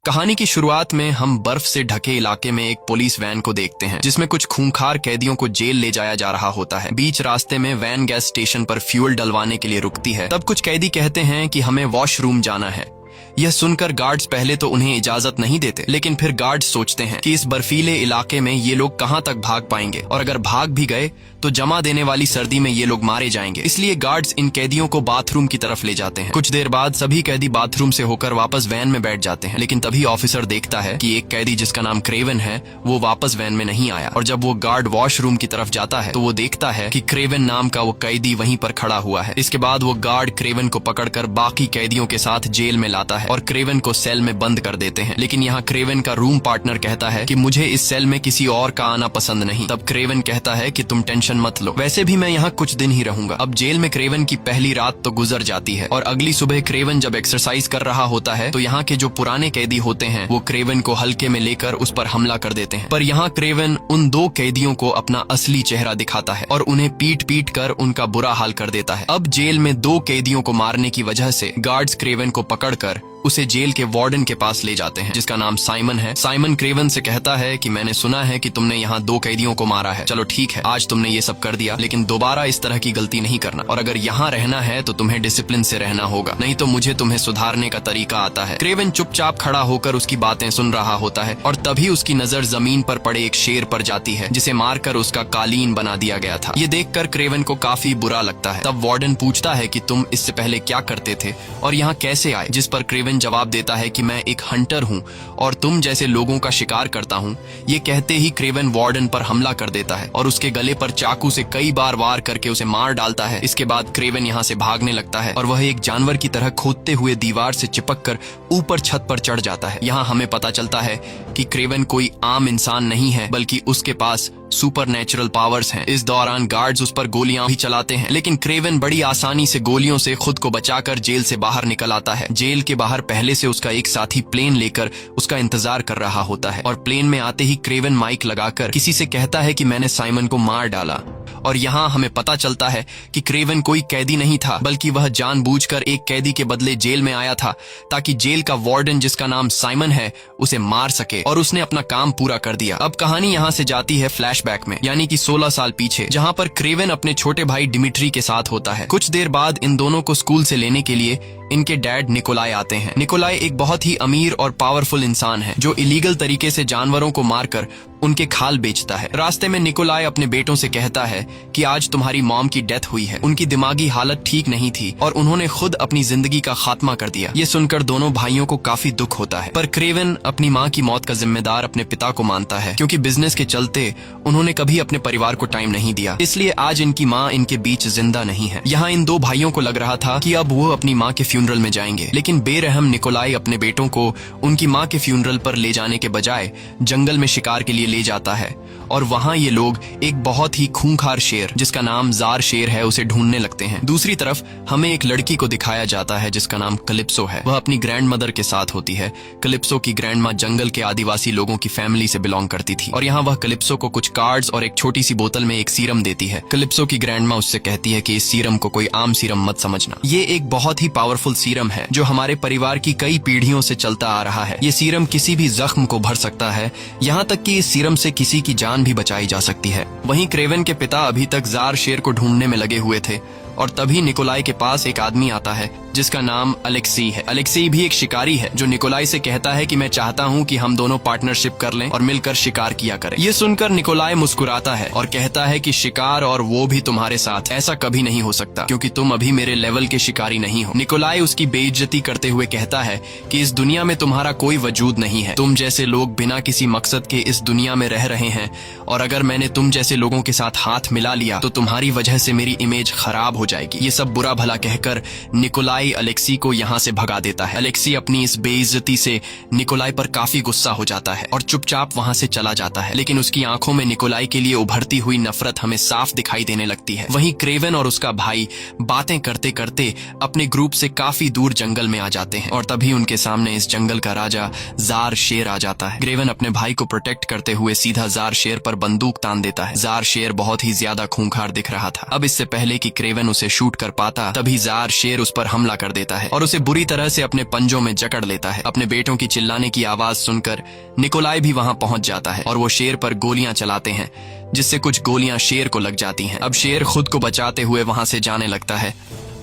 कहानी की शुरुआत में हम बर्फ से ढके इलाके में एक पुलिस वैन को देखते हैं जिसमें कुछ खूंखार कैदियों को जेल ले जाया जा रहा होता है। बीच रास्ते में वैन गैस स्टेशन पर फ्यूल डलवाने के लिए रुकती है। तब कुछ कैदी कहते हैं कि हमें वॉशरूम जाना है। यह सुनकर गार्ड्स पहले तो उन्हें इजाजत नहीं देते, लेकिन फिर गार्ड्स सोचते हैं कि इस बर्फीले इलाके में ये लोग कहां तक भाग पाएंगे और अगर भाग भी गए तो जमा देने वाली सर्दी में ये लोग मारे जाएंगे। इसलिए गार्ड्स इन कैदियों को बाथरूम की तरफ ले जाते हैं। कुछ देर बाद सभी कैदी बाथरूम से होकर वापस वैन में बैठ जाते हैं, लेकिन तभी ऑफिसर देखता है कि एक कैदी जिसका नाम क्रेवन है वो वापस वैन में नहीं आया। और जब वो गार्ड वॉशरूम की तरफ जाता है तो वो देखता है कि क्रेवन नाम का वो कैदी वहीं पर खड़ा हुआ है। इसके बाद वो गार्ड क्रेवन को पकड़कर बाकी कैदियों के साथ जेल में लाता है और क्रेवन को सेल में बंद कर देते हैं। लेकिन यहाँ क्रेवन का रूम पार्टनर कहता है कि मुझे इस सेल में किसी और का आना पसंद नहीं। तब क्रेवन कहता है कि तुम टेंशन मत लो, वैसे भी मैं यहाँ कुछ दिन ही रहूंगा। अब जेल में क्रेवन की पहली रात तो गुजर जाती है और अगली सुबह क्रेवन जब एक्सरसाइज कर रहा होता है तो यहाँ के जो पुराने कैदी होते हैं वो क्रेवन को हल्के में लेकर उस पर हमला कर देते हैं। पर यहाँ क्रेवन उन दो कैदियों को अपना असली चेहरा दिखाता है और उन्हें पीट पीट कर उनका बुरा हाल कर देता है। अब जेल में दो कैदियों को मारने की वजह से गार्ड्स क्रेवन को पकड़कर उसे जेल के वार्डन के पास ले जाते हैं जिसका नाम साइमन है। साइमन क्रेवन से कहता है कि मैंने सुना है कि तुमने यहाँ दो कैदियों को मारा है। चलो ठीक है, आज तुमने ये सब कर दिया, लेकिन दोबारा इस तरह की गलती नहीं करना और अगर यहाँ रहना है तो तुम्हें डिसिप्लिन से रहना होगा, नहीं तो मुझे तुम्हें सुधारने का तरीका आता है। क्रेवन चुपचाप खड़ा होकर उसकी बातें सुन रहा होता है और तभी उसकी नजर जमीन पर पड़े एक शेर पर जाती है जिसे मारकर उसका कालीन बना दिया गया था। ये देखकर क्रेवन को काफी बुरा लगता है। तब वार्डन पूछता है कि तुम इससे पहले क्या करते थे और यहाँ कैसे आए, जिस पर क्रेवन जवाब देता है कि मैं एक हंटर हूँ और तुम जैसे लोगों का शिकार करता हूँ। ये कहते ही क्रेवन वार्डन पर हमला कर देता है और उसके गले पर चाकू से कई बार वार करके उसे मार डालता है। इसके बाद क्रेवन यहाँ से भागने लगता है और वह एक जानवर की तरह खोदते हुए दीवार से चिपककर ऊपर छत पर चढ़ जाता है। यहाँ हमें पता चलता है कि क्रेवन कोई आम इंसान नहीं है, बल्कि उसके पास सुपर नेचुरल पावर्स हैं। इस दौरान गार्ड्स उस पर गोलियां भी चलाते हैं, लेकिन क्रेवन बड़ी आसानी से गोलियों से खुद को बचाकर जेल से बाहर निकल आता है। जेल के बाहर पहले से उसका एक साथी प्लेन लेकर उसका इंतजार कर रहा होता है और प्लेन में आते ही क्रेवन माइक लगाकर किसी से कहता है कि मैंने साइमन को मार डाला। और यहाँ हमें पता चलता है कि क्रेवन कोई कैदी नहीं था, बल्कि वह जानबूझकर एक कैदी के बदले जेल में आया था ताकि जेल का वार्डन जिसका नाम साइमन है उसे मार सके, और उसने अपना काम पूरा कर दिया। अब कहानी यहाँ से जाती है फ्लैशबैक में, यानी कि 16 साल पीछे, जहाँ पर क्रेवन अपने छोटे भाई डिमिट्री के साथ होता है। कुछ देर बाद इन दोनों को स्कूल से लेने के लिए इनके डैड निकोलाई आते हैं। निकोलाई एक बहुत ही अमीर और पावरफुल इंसान है जो इलीगल तरीके से जानवरों को मारकर उनके खाल बेचता है। रास्ते में निकोलाई अपने बेटों से कहता है कि आज तुम्हारी मॉम की डेथ हुई है। उनकी दिमागी हालत ठीक नहीं थी और उन्होंने खुद अपनी जिंदगी का खात्मा कर दिया। ये सुनकर दोनों भाइयों को काफी दुख होता है, पर क्रेवन अपनी माँ की मौत का जिम्मेदार अपने पिता को मानता है, क्योंकि बिजनेस के चलते उन्होंने कभी अपने परिवार को टाइम नहीं दिया। इसलिए आज इनकी माँ इनके बीच जिंदा नहीं है। यहाँ इन दो भाइयों को लग रहा था कि अब वो अपनी माँ के फ्यूनरल में जाएंगे, लेकिन बेरहम निकोलाई अपने बेटों को उनकी माँ के फ्यूनरल पर ले जाने के बजाय जंगल में शिकार के लिए ले जाता है और वहाँ ये लोग एक बहुत ही खूंखार शेर जिसका नाम जार शेर है उसे ढूंढने लगते हैं। दूसरी तरफ हमें एक लड़की को दिखाया जाता है जिसका नाम कलिप्सो है। वह अपनी ग्रैंड मदर के साथ होती है। कलिप्सो की ग्रैंड माँ जंगल के आदिवासी लोगों की फैमिली से बिलोंग करती थी और यहाँ वह कलिप्सो को कुछ कार्ड्स और एक छोटी सी बोतल में एक सीरम देती है। कलिप्सो की ग्रैंड माँ उससे कहती है कि इस सीरम को कोई आम सीरम मत समझना, ये एक बहुत ही पावरफुल सीरम है जो हमारे परिवार की कई पीढ़ियों से चलता आ रहा है। ये सीरम किसी भी जख्म को भर सकता है, यहाँ तक कि इस सीरम से किसी की जान भी बचाई जा सकती है। वहीं क्रेवन के पिता अभी तक जार शेर को ढूंढने में लगे हुए थे और तभी निकोलाई के पास एक आदमी आता है जिसका नाम अलेक्सी है। अलेक्सी भी एक शिकारी है जो निकोलाई से कहता है कि मैं चाहता हूँ कि हम दोनों पार्टनरशिप कर लें और मिलकर शिकार किया करें। ये सुनकर निकोलाई मुस्कुराता है और कहता है कि शिकार और वो भी तुम्हारे साथ, ऐसा कभी नहीं हो सकता क्योंकि तुम अभी मेरे लेवल के शिकारी नहीं हो। निकोलाई उसकी बेइज्जती करते हुए कहता है कि इस दुनिया में तुम्हारा कोई वजूद नहीं है। तुम जैसे लोग बिना किसी मकसद के इस दुनिया में रह रहे हैं और अगर मैंने तुम जैसे लोगों के साथ हाथ मिला लिया तो तुम्हारी वजह से मेरी इमेज खराब हो जाएगी। ये सब बुरा भला कहकर निकोलाई अलेक्सी को यहाँ से भगा देता है। अलेक्सी अपनी इस बेइज्जती से निकोलाई पर काफी गुस्सा हो जाता है और चुपचाप वहाँ से चला जाता है, लेकिन उसकी आंखों में निकोलाई के लिए उभरती हुई नफरत हमें साफ दिखाई देने लगती है। वहीं क्रेवन और उसका भाई बातें करते करते अपने ग्रुप से काफी दूर जंगल में आ जाते हैं और तभी उनके सामने इस जंगल का राजा जार शेर आ जाता है। क्रेवन अपने भाई को प्रोटेक्ट करते हुए सीधा जार शेर पर बंदूक तान देता है। जार शेर बहुत ही ज्यादा खूंखार दिख रहा था। अब इससे पहले कि क्रेवन उसे शूट कर पाता तभी जार शेर उस पर हमला कर देता है और उसे बुरी तरह से अपने पंजों में जकड़ लेता है। अपने बेटों की चिल्लाने की आवाज सुनकर निकोलाई भी वहां पहुंच जाता है और वो शेर पर गोलियां चलाते हैं, जिससे कुछ गोलियां शेर को लग जाती हैं। अब शेर खुद को बचाते हुए वहां से जाने लगता है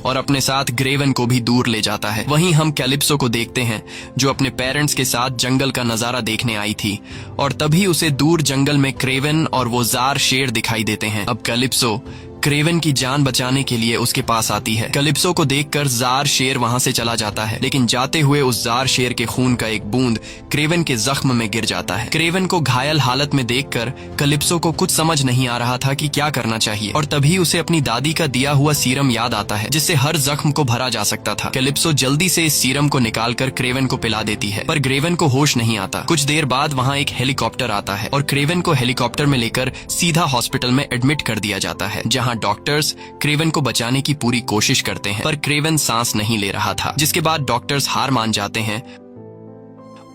और अपने साथ ग्रेवन को भी दूर ले जाता है। वहीं हम कैलिप्सो को देखते हैं, जो अपने पेरेंट्स के साथ जंगल का नजारा देखने आई थी, और तभी उसे दूर जंगल में क्रेवन और वो जार शेर दिखाई देते हैं। अब कैलिप्सो क्रेवन की जान बचाने के लिए उसके पास आती है। कैलिप्सो को देखकर जार शेर वहां से चला जाता है, लेकिन जाते हुए उस जार शेर के खून का एक बूंद क्रेवन के जख्म में गिर जाता है। क्रेवन को घायल हालत में देखकर कैलिप्सो को कुछ समझ नहीं आ रहा था कि क्या करना चाहिए, और तभी उसे अपनी दादी का दिया हुआ सीरम याद आता है, जिससे हर जख्म को भरा जा सकता था। कैलिप्सो जल्दी से इस सीरम को निकालकर क्रेवन को पिला देती है, पर क्रेवन को होश नहीं आता। कुछ देर बाद वहाँ एक हेलीकॉप्टर आता है और क्रेवन को हेलीकॉप्टर में लेकर सीधा हॉस्पिटल में एडमिट कर दिया जाता है, जहाँ डॉक्टर्स क्रेवन को बचाने की पूरी कोशिश करते हैं, पर क्रेवन सांस नहीं ले रहा था। जिसके बाद डॉक्टर्स हार मान जाते हैं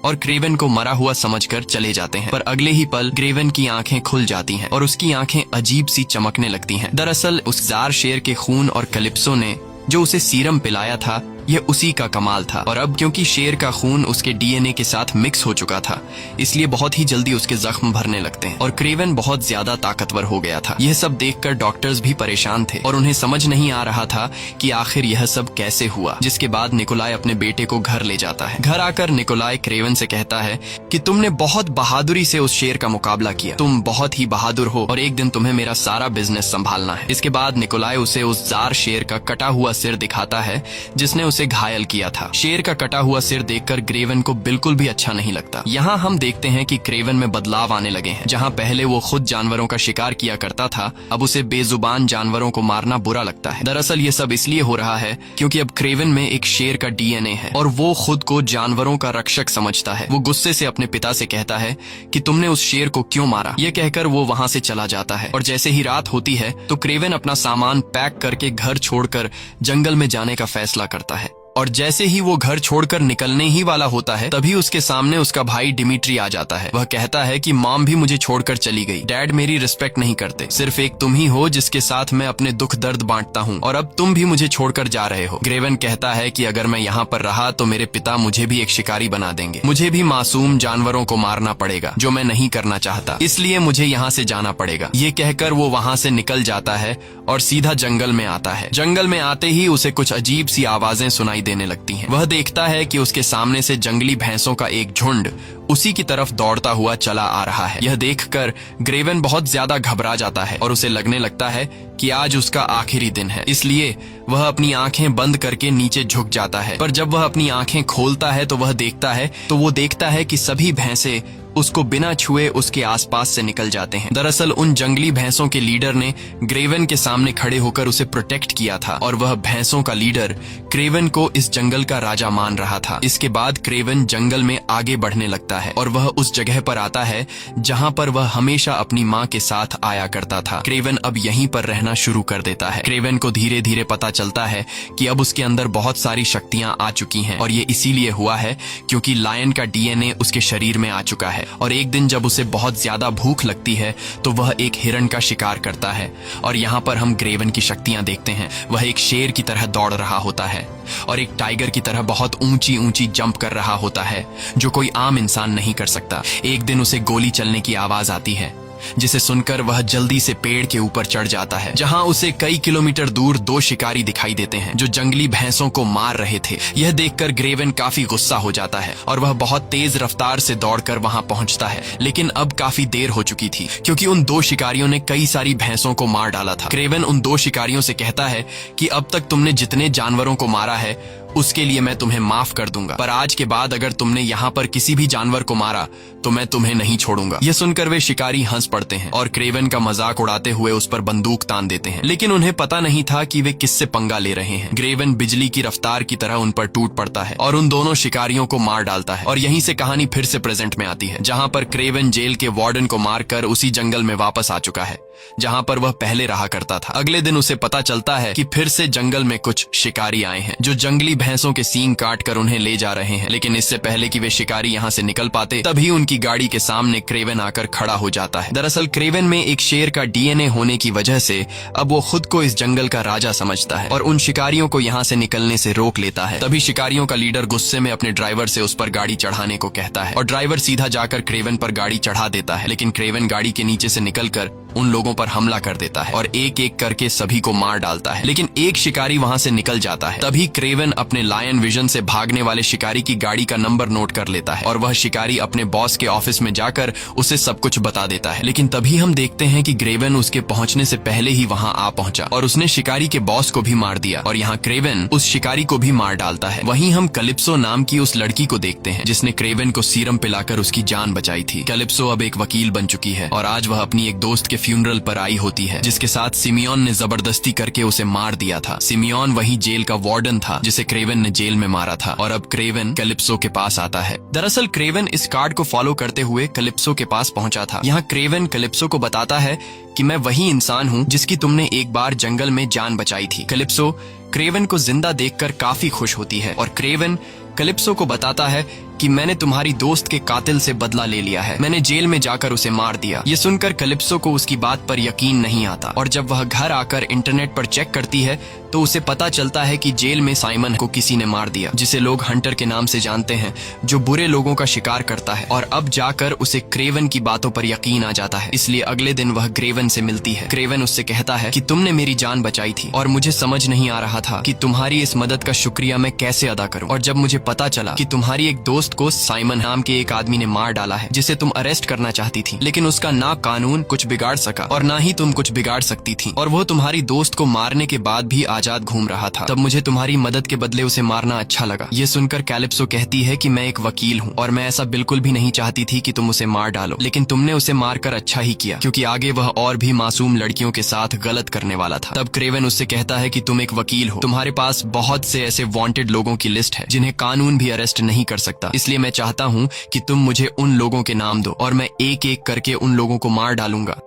और क्रेवन को मरा हुआ समझकर चले जाते हैं। पर अगले ही पल क्रेवन की आंखें खुल जाती हैं और उसकी आंखें अजीब सी चमकने लगती हैं। दरअसल उस जार शेर के खून और कैलिप्सो ने जो उसे सीरम पिलाया था, यह उसी का कमाल था। और अब क्योंकि शेर का खून उसके डीएनए के साथ मिक्स हो चुका था, इसलिए बहुत ही जल्दी उसके जख्म भरने लगते हैं और क्रेवन बहुत ज्यादा ताकतवर हो गया था। यह सब देखकर डॉक्टर्स भी परेशान थे और उन्हें समझ नहीं आ रहा था कि आखिर यह सब कैसे हुआ। जिसके बाद निकोलाई अपने बेटे को घर ले जाता है। घर आकर निकोलाई क्रेवन से कहता है कि तुमने बहुत बहादुरी से उस शेर का मुकाबला किया, तुम बहुत ही बहादुर हो और एक दिन तुम्हें मेरा सारा बिजनेस संभालना है। इसके बाद निकोलाई उसे उस जार शेर का कटा हुआ सिर दिखाता है जिसने उसे घायल किया था। शेर का कटा हुआ सिर देखकर क्रेवन को बिल्कुल भी अच्छा नहीं लगता। यहाँ हम देखते हैं कि क्रेवन में बदलाव आने लगे हैं। जहाँ पहले वो खुद जानवरों का शिकार किया करता था, अब उसे बेजुबान जानवरों को मारना बुरा लगता है। दरअसल ये सब इसलिए हो रहा है क्योंकि अब क्रेवन में एक शेर का डीएनए है और वो खुद को जानवरों का रक्षक समझता है। वो गुस्से से अपने पिता से कहता है कि तुमने उस शेर को क्यों मारा। ये कहकर वो वहाँ से चला जाता है और जैसे ही रात होती है तो क्रेवन अपना सामान पैक करके घर छोड़कर जंगल में जाने का फैसला करता है। और जैसे ही वो घर छोड़कर निकलने ही वाला होता है, तभी उसके सामने उसका भाई डिमिट्री आ जाता है। वह कहता है कि मॉम भी मुझे छोड़कर चली गई, डैड मेरी रिस्पेक्ट नहीं करते, सिर्फ एक तुम ही हो जिसके साथ मैं अपने दुख दर्द बांटता हूँ, और अब तुम भी मुझे छोड़कर जा रहे हो। क्रेवन कहता है कि अगर मैं यहाँ पर रहा तो मेरे पिता मुझे भी एक शिकारी बना देंगे, मुझे भी मासूम जानवरों को मारना पड़ेगा, जो मैं नहीं करना चाहता, इसलिए मुझे यहाँ से जाना पड़ेगा। ये कहकर वो वहाँ से निकल जाता है और सीधा जंगल में आता है। जंगल में आते ही उसे कुछ अजीब सी आवाजें सुनाई देने लगती हैं। वह देखता है कि उसके सामने से जंगली भैंसों का एक झुंड उसी की तरफ दौड़ता हुआ चला आ रहा है। यह देखकर क्रेवन बहुत ज्यादा घबरा जाता है और उसे लगने लगता है कि आज उसका आखिरी दिन है, इसलिए वह अपनी आंखें बंद करके नीचे झुक जाता है। पर जब वह अपनी आंखें खोलता है तो वह देखता है कि सभी भैंसे उसको बिना छुए उसके आसपास से निकल जाते हैं। दरअसल उन जंगली भैंसों के लीडर ने क्रेवन के सामने खड़े होकर उसे प्रोटेक्ट किया था और वह भैंसों का लीडर क्रेवन को इस जंगल का राजा मान रहा था। इसके बाद क्रेवन जंगल में आगे बढ़ने लगता है और वह उस जगह पर आता है जहाँ पर वह हमेशा अपनी माँ के साथ आया करता था। क्रेवन अब यहीं पर रहना शुरू कर देता है। क्रेवन को धीरे धीरे पता चलता है कि अब उसके अंदर बहुत सारी शक्तियाँ आ चुकी हैं और ये इसीलिए हुआ है क्योंकि लायन का डीएनए उसके शरीर में आ चुका है। और एक दिन जब उसे बहुत ज्यादा भूख लगती है तो वह एक हिरण का शिकार करता है और यहाँ पर हम क्रेवन की शक्तियां देखते हैं। वह एक शेर की तरह दौड़ रहा होता है और एक टाइगर की तरह बहुत ऊंची ऊंची जंप कर रहा होता है, जो कोई आम इंसान नहीं कर सकता। एक दिन उसे गोली चलने की आवाज आती है, जिसे सुनकर वह जल्दी से पेड़ के ऊपर चढ़ जाता है, जहां उसे कई किलोमीटर दूर दो शिकारी दिखाई देते हैं जो जंगली भैंसों को मार रहे थे। यह देखकर क्रेवन काफी गुस्सा हो जाता है और वह बहुत तेज रफ्तार से दौड़कर वहां पहुंचता है, लेकिन अब काफी देर हो चुकी थी क्योंकि उन दो शिकारियों ने कई सारी भैंसों को मार डाला था। क्रेवन उन दो शिकारियों से कहता है कि अब तक तुमने जितने जानवरों को मारा है उसके लिए मैं तुम्हें माफ कर दूंगा, पर आज के बाद अगर तुमने यहाँ पर किसी भी जानवर को मारा तो मैं तुम्हें नहीं छोड़ूंगा। यह सुनकर वे शिकारी हंस पड़ते हैं और क्रेवन का मजाक उड़ाते हुए उस पर बंदूक तान देते हैं, लेकिन उन्हें पता नहीं था कि वे किससे पंगा ले रहे हैं। क्रेवन बिजली की रफ्तार की तरह उन पर टूट पड़ता है और उन दोनों शिकारियों को मार डालता है। और यहीं से कहानी फिर से प्रेजेंट में आती है, जहाँ पर क्रेवन जेल के वार्डन को मारकर उसी जंगल में वापस आ चुका है। जहाँ पर वह पहले रहा करता था। अगले दिन उसे पता चलता है कि फिर से जंगल में कुछ शिकारी आए हैं जो जंगली भैंसों के सींग काट कर उन्हें ले जा रहे हैं। लेकिन इससे पहले कि वे शिकारी यहाँ से निकल पाते, तभी उनकी गाड़ी के सामने क्रेवेन आकर खड़ा हो जाता है। दरअसल क्रेवेन में एक शेर का डीएनए होने की वजह से अब वो खुद को इस जंगल का राजा समझता है और उन शिकारियों को यहाँ से निकलने से रोक लेता है। तभी शिकारियों का लीडर गुस्से में अपने ड्राइवर से उस पर गाड़ी चढ़ाने को कहता है और ड्राइवर सीधा जाकर क्रेवेन पर गाड़ी चढ़ा देता है। लेकिन क्रेवेन गाड़ी के नीचे से निकलकर उन लोगों पर हमला कर देता है और एक एक करके सभी को मार डालता है। लेकिन एक शिकारी वहां से निकल जाता है। तभी क्रेवेन अपने लायन विजन से भागने वाले शिकारी की गाड़ी का नंबर नोट कर लेता है और वह शिकारी अपने बॉस के ऑफिस में जाकर उसे सब कुछ बता देता है। लेकिन तभी हम देखते हैं कि क्रेवेन उसके पहुंचने से पहले ही वहां आ पहुंचा और उसने शिकारी के बॉस को भी मार दिया और यहाँ क्रेवेन उस शिकारी को भी मार डालता है। वहीं हम कैलिप्सो नाम की उस लड़की को देखते हैं जिसने क्रेवेन को सीरम पिलाकर उसकी जान बचाई थी। कैलिप्सो अब एक वकील बन चुकी है और आज वह अपनी एक दोस्त के फ्यूनरल पर आई होती है जिसके साथ सिमियोन ने जबरदस्ती करके उसे मार दिया था। सिमियोन वही जेल का वार्डन था जिसे क्रेवेन ने जेल में मारा था और अब क्रेवेन कैलिप्सो के पास आता है। दरअसल क्रेवेन इस कार्ड को फॉलो करते हुए कैलिप्सो के पास पहुंचा था। यहाँ क्रेवेन कैलिप्सो को बताता है कि मैं वही इंसान हूँ जिसकी तुमने एक बार जंगल में जान बचाई थी। कैलिप्सो क्रेवेन को जिंदा देखकर काफी खुश होती है और क्रेवेन कैलिप्सो को बताता है कि मैंने तुम्हारी दोस्त के कातिल से बदला ले लिया है, मैंने जेल में जाकर उसे मार दिया। ये सुनकर कैलिप्सो को उसकी बात पर यकीन नहीं आता और जब वह घर आकर इंटरनेट पर चेक करती है तो उसे पता चलता है कि जेल में साइमन को किसी ने मार दिया, जिसे लोग हंटर के नाम से जानते हैं, जो बुरे लोगों का शिकार करता है। और अब जाकर उसे क्रेवेन की बातों पर यकीन आ जाता है, इसलिए अगले दिन वह क्रेवेन से मिलती है। क्रेवेन उससे कहता है कि तुमने मेरी जान बचाई थी और मुझे समझ नहीं आ रहा था कि तुम्हारी इस मदद का शुक्रिया मैं कैसे अदा करूं। और जब मुझे पता चला कि तुम्हारी एक दोस्त को साइमन नाम के एक आदमी ने मार डाला है जिसे तुम अरेस्ट करना चाहती थी, लेकिन उसका ना कानून कुछ बिगाड़ सका और ना ही तुम कुछ बिगाड़ सकती थी, और वो तुम्हारी दोस्त को मारने के बाद भी आजाद घूम रहा था, तब मुझे तुम्हारी मदद के बदले उसे मारना अच्छा लगा। ये सुनकर कैलिप्सो कहती है कि मैं एक वकील हूँ और मैं ऐसा बिल्कुल भी नहीं चाहती थी कि तुम उसे मार डालो, लेकिन तुमने उसे मारकर अच्छा ही किया, क्योंकि आगे वह और भी मासूम लड़कियों के साथ गलत करने वाला था। तब क्रेवेन उससे कहता है कि तुम एक वकील हो, तुम्हारे पास बहुत से ऐसे वांटेड लोगों की लिस्ट है जिन्हें कानून भी अरेस्ट नहीं कर सकता, इसलिए मैं चाहता हूँ कि तुम मुझे उन लोगों के नाम दो और मैं एक एक करके उन लोगों को मार डालूंगा।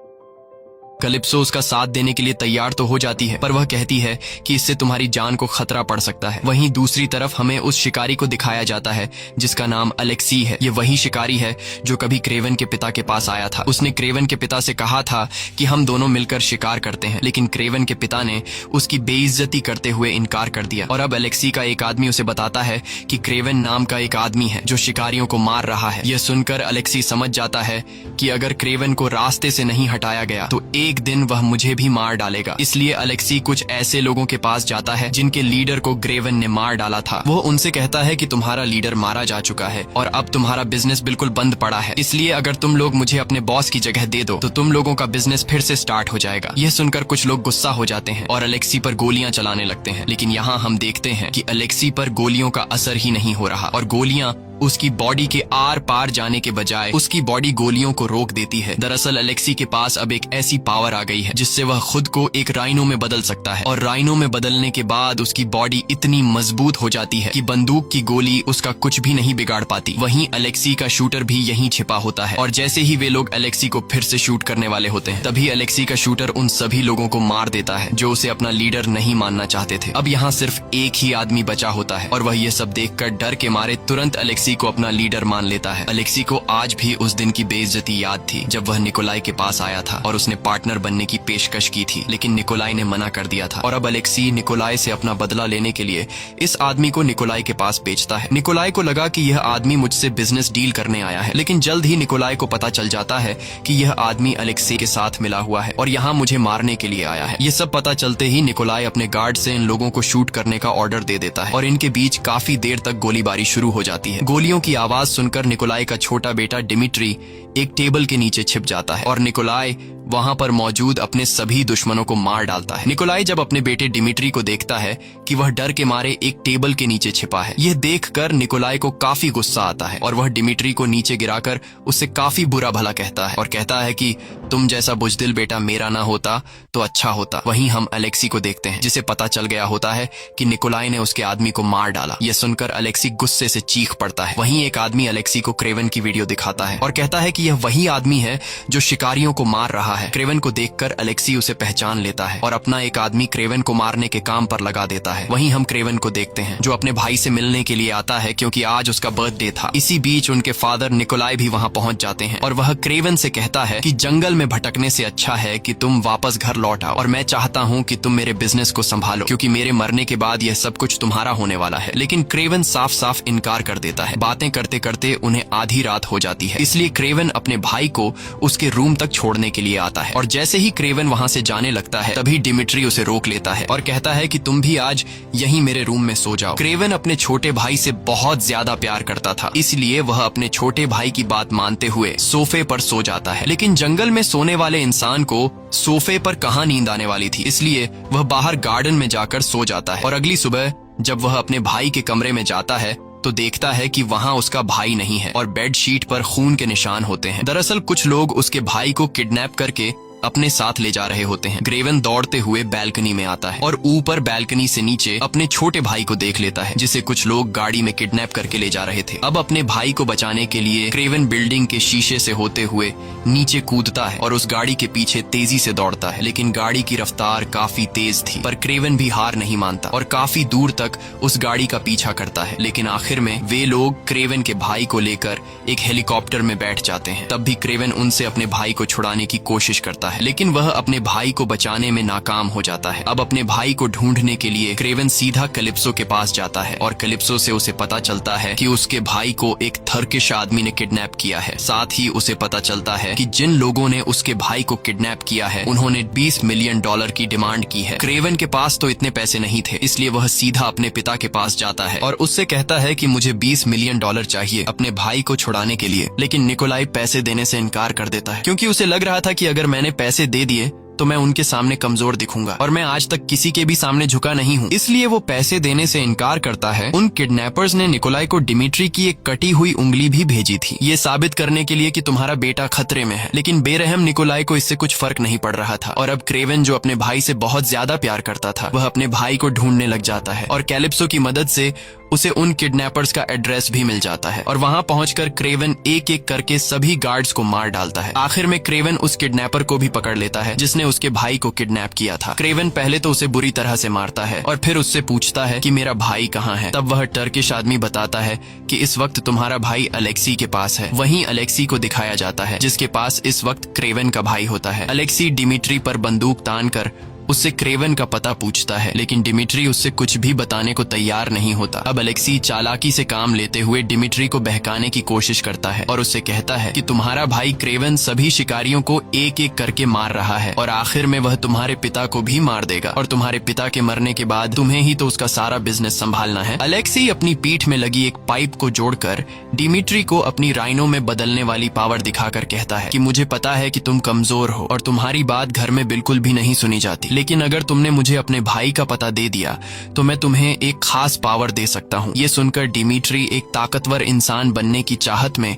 कैलिप्सो उसका साथ देने के लिए तैयार तो हो जाती है, पर वह कहती है कि इससे तुम्हारी जान को खतरा पड़ सकता है। वहीं दूसरी तरफ हमें उस शिकारी को दिखाया जाता है जिसका नाम अलेक्सी है। ये वही शिकारी है जो कभी क्रेवेन के पिता के पास आया था। उसने क्रेवेन के पिता से कहा था कि हम दोनों मिलकर शिकार करते हैं, लेकिन क्रेवेन के पिता ने उसकी बेइज्जती करते हुए इनकार कर दिया। और अब अलेक्सी का एक आदमी उसे बताता है कि क्रेवेन नाम का एक आदमी है जो शिकारियों को मार रहा है। यह सुनकर अलेक्सी समझ जाता है कि अगर क्रेवेन को रास्ते से नहीं हटाया गया तो एक दिन वह मुझे भी मार डालेगा। इसलिए अलेक्सी कुछ ऐसे लोगों के पास जाता है जिनके लीडर को क्रेवेन ने मार डाला था। वो उनसे कहता है कि तुम्हारा लीडर मारा जा चुका है और अब तुम्हारा बिजनेस बिल्कुल बंद पड़ा है, इसलिए अगर तुम लोग मुझे अपने बॉस की जगह दे दो तो तुम लोगों का बिजनेस फिर से स्टार्ट हो जाएगा। यह सुनकर कुछ लोग गुस्सा हो जाते हैं और अलेक्सी पर गोलियां चलाने लगते हैं, लेकिन यहाँ हम देखते हैं कि अलेक्सी पर गोलियों का असर ही नहीं हो रहा और गोलियां उसकी बॉडी के आर पार जाने के बजाय उसकी बॉडी गोलियों को रोक देती है। दरअसल अलेक्सी के पास अब एक ऐसी पावर आ गई है जिससे वह खुद को एक राइनो में बदल सकता है, और राइनो में बदलने के बाद उसकी बॉडी इतनी मजबूत हो जाती है कि बंदूक की गोली उसका कुछ भी नहीं बिगाड़ पाती। वहीं अलेक्सी का शूटर भी यहीं छिपा होता है, और जैसे ही वे लोग अलेक्सी को फिर से शूट करने वाले होते हैं तभी अलेक्सी का शूटर उन सभी लोगों को मार देता है जो उसे अपना लीडर नहीं मानना चाहते थे। अब यहाँ सिर्फ एक ही आदमी बचा होता है और वह ये सब देखकर डर के मारे तुरंत अलेक्सी को अपना लीडर मान लेता है। अलेक्सी को आज भी उस दिन की बेइज्जती याद थी जब वह निकोलाई के पास आया था और उसने पार्टनर बनने की पेशकश की थी, लेकिन निकोलाई ने मना कर दिया था। और अब अलेक्सी निकोलाई से अपना बदला लेने के लिए इस आदमी को निकोलाई के पास भेजता है। निकोलाई को लगा कि यह आदमी मुझसे बिजनेस डील करने आया है, लेकिन जल्द ही निकोलाई को पता चल जाता है कि यह आदमी अलेक्सी के साथ मिला हुआ है और यहाँ मुझे मारने के लिए आया है। ये सब पता चलते ही निकोलाई अपने गार्ड से इन लोगों को शूट करने का ऑर्डर दे देता है और इनके बीच काफी देर तक गोलीबारी शुरू हो जाती है। गोलियों की आवाज सुनकर निकोलाई का छोटा बेटा डिमिट्री एक टेबल के नीचे छिप जाता है और निकोलाई वहां पर मौजूद अपने सभी दुश्मनों को मार डालता है। निकोलाई जब अपने बेटे डिमिट्री को देखता है कि वह डर के मारे एक टेबल के नीचे छिपा है, यह देखकर निकोलाई को काफी गुस्सा आता है और वह डिमिट्री को नीचे गिराकर उससे काफी बुरा भला कहता है और कहता है कि तुम जैसा बुजदिल बेटा मेरा ना होता तो अच्छा होता। वहीं हम अलेक्सी को देखते हैं जिसे पता चल गया होता है कि निकोलाई ने उसके आदमी को मार डाला। यह सुनकर अलेक्सी गुस्से से चीख पड़ता है। वहीं एक आदमी अलेक्सी को क्रेवन की वीडियो दिखाता है और कहता है कि यह वही आदमी है जो शिकारियों को मार रहा है। क्रेवन को देखकर अलेक्सी उसे पहचान लेता है और अपना एक आदमी क्रेवन को मारने के काम पर लगा देता है। वहीं हम क्रेवन को देखते हैं जो अपने भाई से मिलने के लिए आता है क्योंकि आज उसका बर्थडे था। इसी बीच उनके फादर निकोलाई भी वहां पहुंच जाते हैं और वह क्रेवन से कहता है कि जंगल में भटकने से अच्छा है कि तुम वापस घर लौट आओ और मैं चाहता हूं कि तुम मेरे बिजनेस को संभालो क्योंकि मेरे मरने के बाद यह सब कुछ तुम्हारा होने वाला है। लेकिन क्रेवन साफ साफ इनकार कर देता है। बातें करते करते उन्हें आधी रात हो जाती है, इसलिए क्रेवन अपने भाई को उसके रूम तक छोड़ने के लिए आता है और जैसे ही क्रेवन वहां से जाने लगता है तभी डिमिट्री उसे रोक लेता है और कहता है कि तुम भी आज यहीं मेरे रूम में सो जाओ। क्रेवन अपने छोटे भाई से बहुत ज्यादा प्यार करता था, इसलिए वह अपने छोटे भाई की बात मानते हुए सोफे पर सो जाता है। लेकिन जंगल में सोने वाले इंसान को सोफे पर कहाँ नींद आने वाली थी, इसलिए वह बाहर गार्डन में जाकर सो जाता है और अगली सुबह जब वह अपने भाई के कमरे में जाता है तो देखता है कि वहां उसका भाई नहीं है और बेडशीट पर खून के निशान होते हैं। दरअसल कुछ लोग उसके भाई को किडनैप करके अपने साथ ले जा रहे होते हैं। क्रेवन दौड़ते हुए बैल्कनी में आता है और ऊपर बैल्कनी से नीचे अपने छोटे भाई को देख लेता है जिसे कुछ लोग गाड़ी में किडनैप करके ले जा रहे थे। अब अपने भाई को बचाने के लिए क्रेवन बिल्डिंग के शीशे से होते हुए नीचे कूदता है और उस गाड़ी के पीछे तेजी से दौड़ता है। लेकिन गाड़ी की रफ्तार काफी तेज थी, पर क्रेवन भी हार नहीं मानता और काफी दूर तक उस गाड़ी का पीछा करता है। लेकिन आखिर में वे लोग क्रेवन के भाई को लेकर एक हेलीकॉप्टर में बैठ जाते हैं। तब भी क्रेवन उनसे अपने भाई को छुड़ाने की कोशिश करता है, लेकिन वह अपने भाई को बचाने में नाकाम हो जाता है। अब अपने भाई को ढूंढने के लिए क्रेवन सीधा कैलिप्सो के पास जाता है और कैलिप्सो से उसे पता चलता है कि उसके भाई को एक थर्किश आदमी ने किडनैप किया है। साथ ही उसे पता चलता है कि जिन लोगों ने उसके भाई को किडनैप किया है उन्होंने $20 मिलियन की डिमांड की है। क्रेवन के पास तो इतने पैसे नहीं थे, इसलिए वह सीधा अपने पिता के पास जाता है और उससे कहता है कि मुझे $20 मिलियन चाहिए अपने भाई को छुड़ाने के लिए। लेकिन निकोलाई पैसे देने से इनकार कर देता है क्योंकि उसे लग रहा था कि अगर मैंने पैसे दे दिए तो मैं उनके सामने कमजोर दिखूंगा और मैं आज तक किसी के भी सामने झुका नहीं हूँ, इसलिए वो पैसे देने से इनकार करता है। उन किडनैपर्स ने निकोलाई को डिमिट्री की एक कटी हुई उंगली भी भेजी थी, ये साबित करने के लिए कि तुम्हारा बेटा खतरे में है। लेकिन बेरहम निकोलाई को इससे कुछ फर्क नहीं पड़ रहा था और अब क्रेवन जो अपने भाई से बहुत ज्यादा प्यार करता था वह अपने भाई को ढूंढने लग जाता है और कैलिप्सो की मदद से उसे उन किडनैपर्स का एड्रेस भी मिल जाता है और वहां पहुंचकर क्रेवन एक एक करके सभी गार्ड्स को मार डालता है। आखिर में क्रेवन उस किडनैपर को भी पकड़ लेता है जिसने उसके भाई को किडनैप किया था। क्रेवन पहले तो उसे बुरी तरह से मारता है और फिर उससे पूछता है कि मेरा भाई कहाँ है। तब वह टर्किश आदमी बताता है कि इस वक्त तुम्हारा भाई अलेक्सी के पास है। वहीं अलेक्सी को दिखाया जाता है जिसके पास इस वक्त क्रेवन का भाई होता है। अलेक्सी डिमिट्री पर बंदूक तान कर उससे क्रेवन का पता पूछता है, लेकिन डिमिट्री उससे कुछ भी बताने को तैयार नहीं होता। अब अलेक्सी चालाकी से काम लेते हुए डिमिट्री को बहकाने की कोशिश करता है और उससे कहता है कि तुम्हारा भाई क्रेवन सभी शिकारियों को एक एक करके मार रहा है और आखिर में वह तुम्हारे पिता को भी मार देगा और तुम्हारे पिता के मरने के बाद तुम्हें ही तो उसका सारा बिजनेस संभालना है। अलेक्सी अपनी पीठ में लगी एक पाइप को जोड़कर डिमिट्री को अपनी राइनो में बदलने वाली पावर दिखाकर कहता है कि मुझे पता है कि तुम कमजोर हो और तुम्हारी बात घर में बिल्कुल भी नहीं सुनी जाती, लेकिन अगर तुमने मुझे अपने भाई का पता दे दिया तो मैं तुम्हें एक खास पावर दे सकता हूँ। ये सुनकर डिमिट्री एक ताकतवर इंसान बनने की चाहत में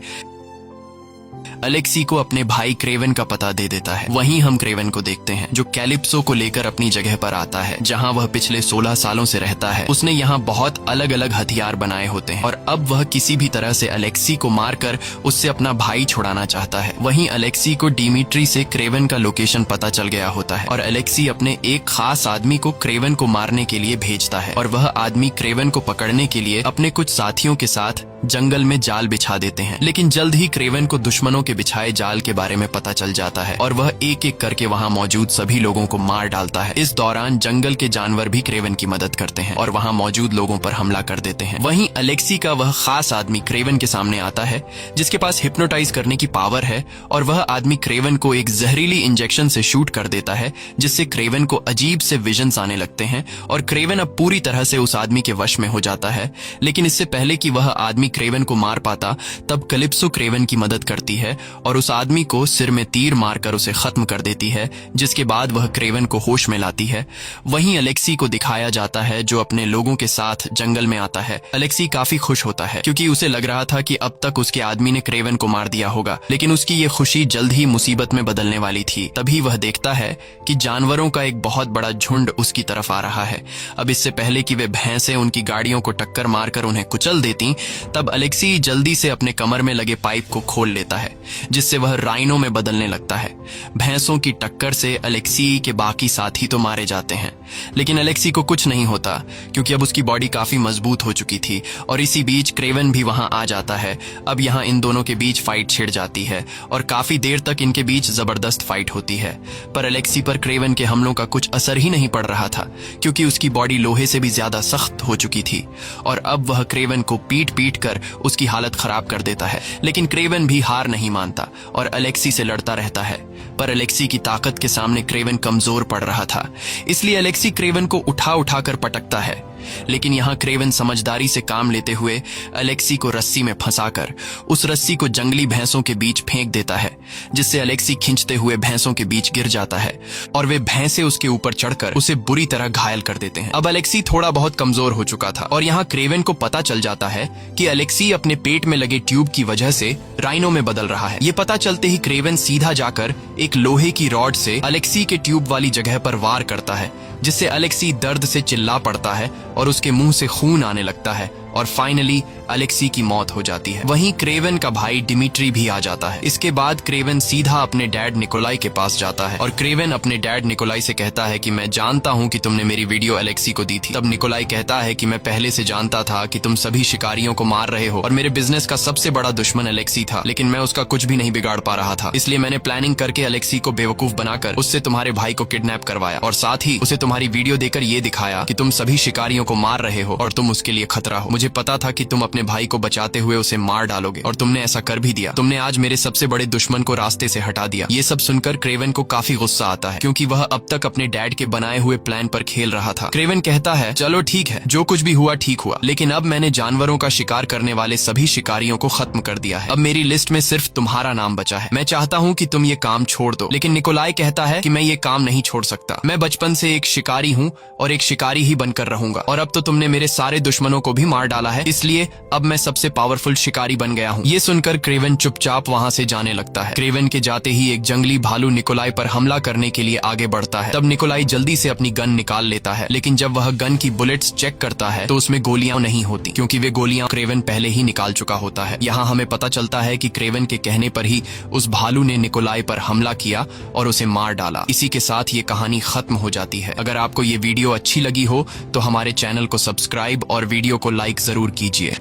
अलेक्सी को अपने भाई क्रेवन का पता दे देता है। वहीं हम क्रेवन को देखते हैं जो कैलिप्सो को लेकर अपनी जगह पर आता है जहां वह पिछले 16 सालों से रहता है। उसने यहाँ बहुत अलग अलग हथियार बनाए होते हैं और अब वह किसी भी तरह से अलेक्सी को मारकर उससे अपना भाई छुड़ाना चाहता है। वहीं अलेक्सी को डिमिट्री से क्रेवन का लोकेशन पता चल गया होता है और अलेक्सी अपने एक खास आदमी को क्रेवन को मारने के लिए भेजता है और वह आदमी क्रेवन को पकड़ने के लिए अपने कुछ साथियों के साथ जंगल में जाल बिछा देते हैं। लेकिन जल्द ही क्रेवन को दुश्मनों के बिछाए जाल के बारे में पता चल जाता है और वह एक एक करके वहां मौजूद सभी लोगों को मार डालता है। इस दौरान जंगल के जानवर भी क्रेवन की मदद करते हैं और वहां मौजूद लोगों पर हमला कर देते हैं। वहीं अलेक्सी का वह खास आदमी क्रेवन के सामने आता है जिसके पास हिप्नोटाइज करने की पावर है और वह आदमी क्रेवन को एक जहरीली इंजेक्शन से शूट कर देता है जिससे क्रेवन को अजीब से विजन्स आने लगते हैं और क्रेवन अब पूरी तरह से उस आदमी के वश में हो जाता है। लेकिन इससे पहले कि वह आदमी क्रेवन को मार पाता, तब कैलिप्सो क्रेवन की मदद करती है और उस आदमी को सिर में तीर मारकर उसे खत्म कर देती है, जिसके बाद वह क्रेवन को होश में लाती है। वहीं अलेक्सी को दिखाया जाता है जो अपने लोगों के साथ जंगल में आता है। अलेक्सी काफी खुश होता है क्योंकि उसे लग रहा था कि अब तक उसके आदमी ने क्रेवन को मार दिया होगा, लेकिन उसकी ये खुशी जल्द ही मुसीबत में बदलने वाली थी। तभी वह देखता है कि जानवरों का एक बहुत बड़ा झुंड उसकी तरफ आ रहा है। अब इससे पहले कि वे भैंसें उनकी गाड़ियों को टक्कर मारकर उन्हें कुचल देती, तब अलेक्सी जल्दी से अपने कमर में लगे पाइप को खोल लेता है, जिससे वह राइनो में बदलने लगता है। भैंसों की टक्कर से अलेक्सी के बाकी साथी तो मारे जाते हैं, लेकिन अलेक्सी को कुछ नहीं होता क्योंकि अब उसकी बॉडी काफी मजबूत हो चुकी थी। और इसी बीच क्रेवन भी वहां आ जाता है। अब यहाँ इन दोनों के बीच फाइट छिड़ जाती है और काफी देर तक इनके बीच जबरदस्त फाइट होती है। पर अलेक्सी पर क्रेवन के हमलों का कुछ असर ही नहीं पड़ रहा था क्योंकि उसकी बॉडी लोहे से भी ज्यादा सख्त हो चुकी थी और अब वह क्रेवन को पीट पीट कर उसकी हालत खराब कर देता है। लेकिन क्रेवन भी हार नहीं मानता और अलेक्सी से लड़ता रहता है। पर अलेक्सी की ताकत के सामने क्रेवन कमजोर पड़ रहा था, इसलिए अलेक्सी क्रेवन को उठा उठा कर पटकता है। लेकिन यहाँ क्रेवन समझदारी से काम लेते हुए अलेक्सी को रस्सी में फंसाकर उस रस्सी को जंगली भैंसों के बीच फेंक देता है, जिससे अलेक्सी खींचते हुए भैंसों के बीच गिर जाता है और वे भैंसे उसके ऊपर चढ़कर उसे बुरी तरह घायल कर देते हैं। अब अलेक्सी थोड़ा बहुत कमजोर हो चुका था और यहाँ क्रेवन को पता चल जाता है कि अलेक्सी अपने पेट में लगे ट्यूब की वजह से राइनो में बदल रहा है। ये पता चलते ही क्रेवन सीधा जाकर एक लोहे की रॉड से अलेक्सी के ट्यूब वाली जगह पर वार करता है, जिससे अलेक्सी दर्द से चिल्ला पड़ता है और उसके मुंह से खून आने लगता है और फाइनली अलेक्सी की मौत हो जाती है। वहीं क्रेवन का भाई डिमिट्री भी आ जाता है। इसके बाद क्रेवन सीधा अपने डैड निकोलाई के पास जाता है और क्रेवन अपने डैड निकोलाई से कहता है कि मैं जानता हूं कि तुमने मेरी वीडियो अलेक्सी को दी थी। तब निकोलाई कहता है कि मैं पहले से जानता था कि तुम सभी शिकारियों को मार रहे हो और मेरे बिजनेस का सबसे बड़ा दुश्मन अलेक्सी था, लेकिन मैं उसका कुछ भी नहीं बिगाड़ पा रहा था। इसलिए मैंने प्लानिंग करके अलेक्सी को बेवकूफ बनाकर उससे तुम्हारे भाई को किडनैप करवाया और साथ ही उसे तुम्हारी वीडियो देकर ये दिखाया कि तुम सभी शिकारियों को मार रहे हो और तुम उसके लिए खतरा हो। मुझे पता था कि तुम अपने भाई को बचाते हुए उसे मार डालोगे और तुमने ऐसा कर भी दिया। तुमने आज मेरे सबसे बड़े दुश्मन को रास्ते से हटा दिया। ये सब सुनकर क्रेवन को काफी गुस्सा आता है क्योंकि वह अब तक अपने डैड के बनाए हुए प्लान पर खेल रहा था। क्रेवन कहता है, चलो ठीक है, जो कुछ भी हुआ ठीक हुआ, लेकिन अब मैंने जानवरों का शिकार करने वाले सभी शिकारियों को खत्म कर दिया है। अब मेरी लिस्ट में सिर्फ तुम्हारा नाम बचा है। मैं चाहता हूँ कि तुम ये काम छोड़ दो। लेकिन निकोलाई कहता है कि मैं ये काम नहीं छोड़ सकता। मैं बचपन से एक शिकारी हूँ और एक शिकारी ही बनकर रहूंगा और अब तो तुमने मेरे सारे दुश्मनों को भी मार डाला है, इसलिए अब मैं सबसे पावरफुल शिकारी बन गया हूँ। ये सुनकर क्रेवन चुपचाप वहाँ से जाने लगता है। क्रेवन के जाते ही एक जंगली भालू निकोलाई पर हमला करने के लिए आगे बढ़ता है। तब निकोलाई जल्दी से अपनी गन निकाल लेता है, लेकिन जब वह गन की बुलेट्स चेक करता है तो उसमें गोलियां नहीं होती क्योंकि वे गोलियां क्रेवन पहले ही निकाल चुका होता है। यहाँ हमें पता चलता है कि क्रेवन के कहने पर ही उस भालू ने निकोलाई पर हमला किया और उसे मार डाला। इसी के साथ ये कहानी खत्म हो जाती है। अगर आपको ये वीडियो अच्छी लगी हो तो हमारे चैनल को सब्सक्राइब और वीडियो को लाइक जरूर कीजिए।